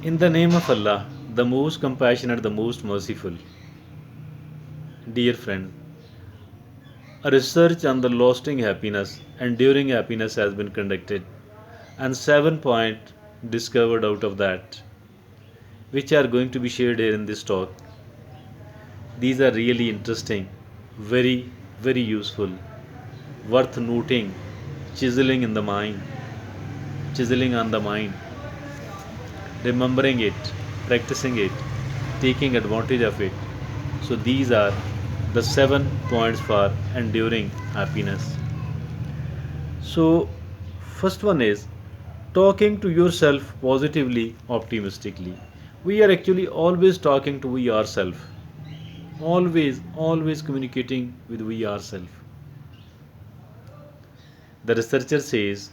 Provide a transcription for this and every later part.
In the name of Allah, the most compassionate, the most merciful. Dear friend, a research on the lasting happiness, enduring happiness has been conducted, and 7 points discovered out of that, which are going to be shared here in this talk. These are really interesting, very, very useful, worth noting, chiseling in the mind, chiseling on the mind, remembering it, practicing it, taking advantage of it. So, these are the 7 points for enduring happiness. So, first one is talking to yourself positively, optimistically. We are actually always talking to we ourselves, always communicating with we ourselves. The researcher says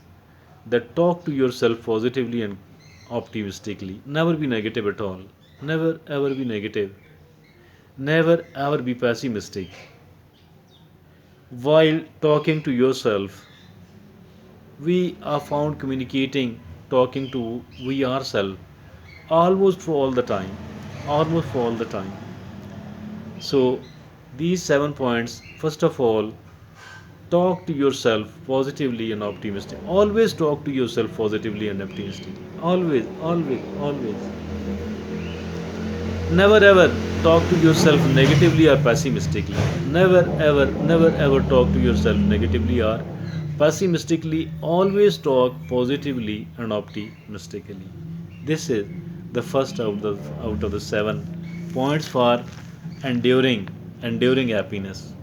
that talk to yourself positively and optimistically. Never be negative at all. Never ever be negative. Never ever be pessimistic. While talking to yourself, we are found communicating, talking to we ourselves almost for all the time. Almost for all the time. So, these 7 points, first of all, talk to yourself positively and optimistic. Always talk to yourself positively and optimistic. Always. Never ever talk to yourself negatively or pessimistically. Never ever talk to yourself negatively or pessimistically. Always talk positively and optimistically. This is the first out of the 7 points for enduring happiness.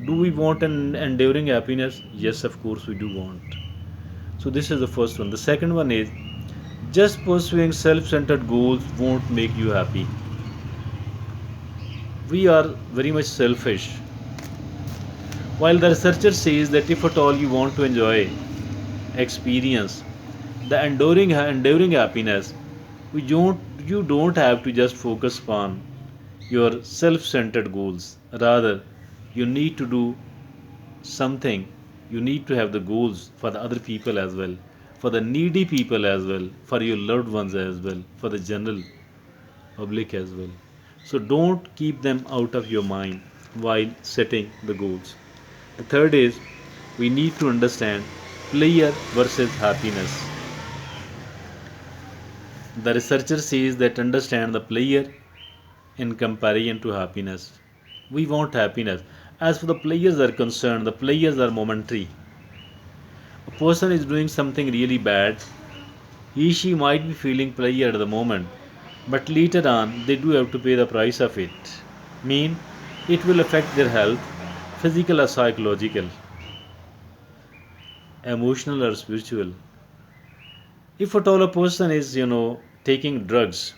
Do we want an enduring happiness? Yes, of course we do want. So this is the first one. The second one is just pursuing self-centered goals won't make you happy. We are very much selfish. While the researcher says that if at all you want to enjoy, experience the enduring happiness, you don't have to just focus on your self-centered goals. Rather, you need to do something. You need to have the goals for the other people as well, for the needy people as well, for your loved ones as well, for the general public as well. So don't keep them out of your mind while setting the goals. The third is we need to understand player versus happiness. The researcher says that understand the player in comparison to happiness. We want happiness. As for the players are concerned, the players are momentary. A person is doing something really bad, he she might be feeling pleasure at the moment, but later on they do have to pay the price of it. Mean it will affect their health, physical or psychological, emotional or spiritual. If at all a person is, taking drugs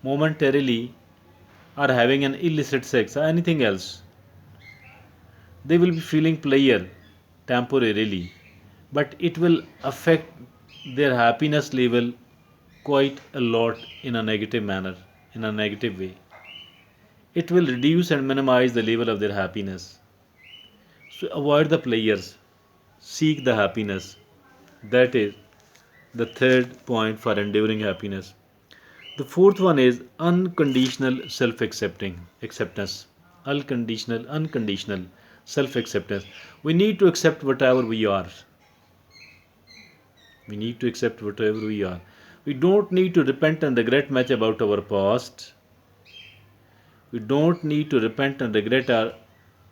momentarily or having an illicit sex or anything else, they will be feeling pleasure temporarily, but it will affect their happiness level quite a lot in a negative manner, in a negative way. It will reduce and minimize the level of their happiness. So avoid the players, seek the happiness. That is the third point for enduring happiness. The fourth one is unconditional self-accepting acceptance. Unconditional self-acceptance. We need to accept whatever we are. We need to accept whatever we are. We don't need to repent and regret much about our past. We don't need to repent and regret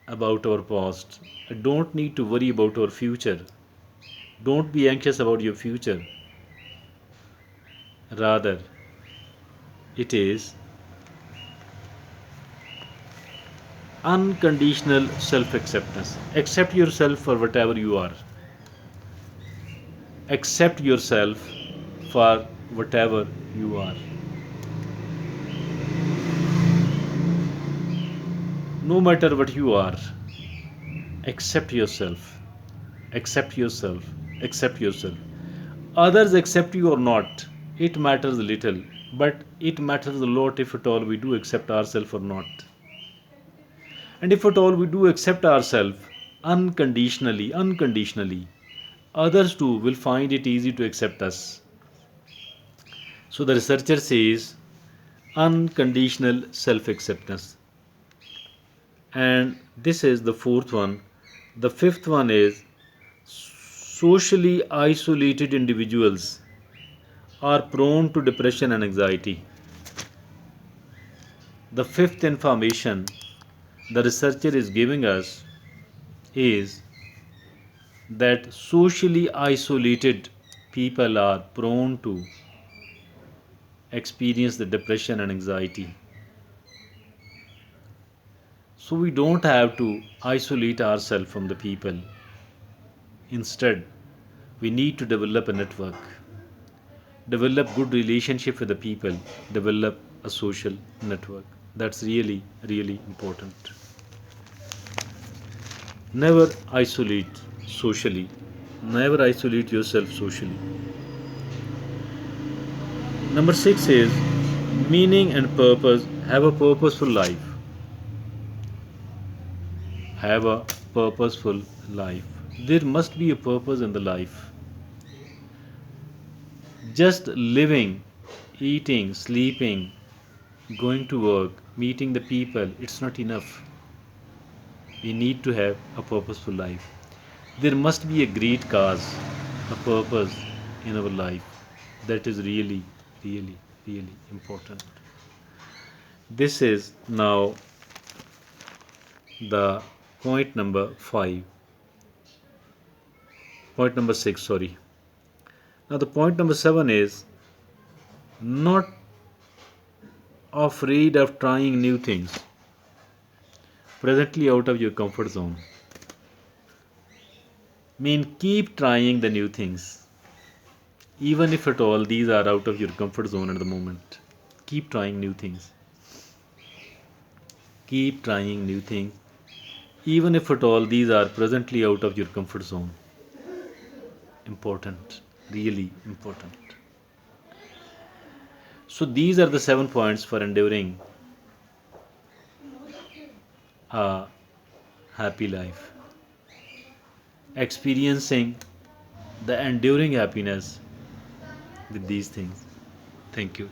about our past. I don't need to worry about our future. Don't be anxious about your future. Rather, it is unconditional self acceptance. Accept yourself for whatever you are. Accept yourself for whatever you are. No matter what you are, accept yourself. Accept yourself. Accept yourself. Others accept you or not, it matters little, but it matters a lot if at all we do accept ourselves or not. And if at all we do accept ourselves unconditionally, others too will find it easy to accept us. So the researcher says unconditional self acceptance. And this is the fourth one. The fifth one is socially isolated individuals are prone to depression and anxiety. The fifth information the researcher is giving us is that socially isolated people are prone to experience the depression and anxiety. So we don't have to isolate ourselves from the people. Instead, we need to develop a network, develop good relationship with the people, develop a social network. That's really, really important. Never isolate socially. Never isolate yourself socially. Number six is meaning and purpose. Have a purposeful life. Have a purposeful life. There must be a purpose in the life. Just living, eating, sleeping, going to work, meeting the people, it's not enough. We need to have a purposeful life. There must be a great cause, a purpose in our life. That is really, really, really important. This is now the point number five. Point number six, sorry. Now, the point number seven is not afraid of trying new things, presently out of your comfort zone. Mean keep trying the new things, even if at all these are out of your comfort zone at the moment. Keep trying new things. Keep trying new things, even if at all these are presently out of your comfort zone. Important, really important. So these are the 7 points for enduring a happy life. Experiencing the enduring happiness with these things. Thank you.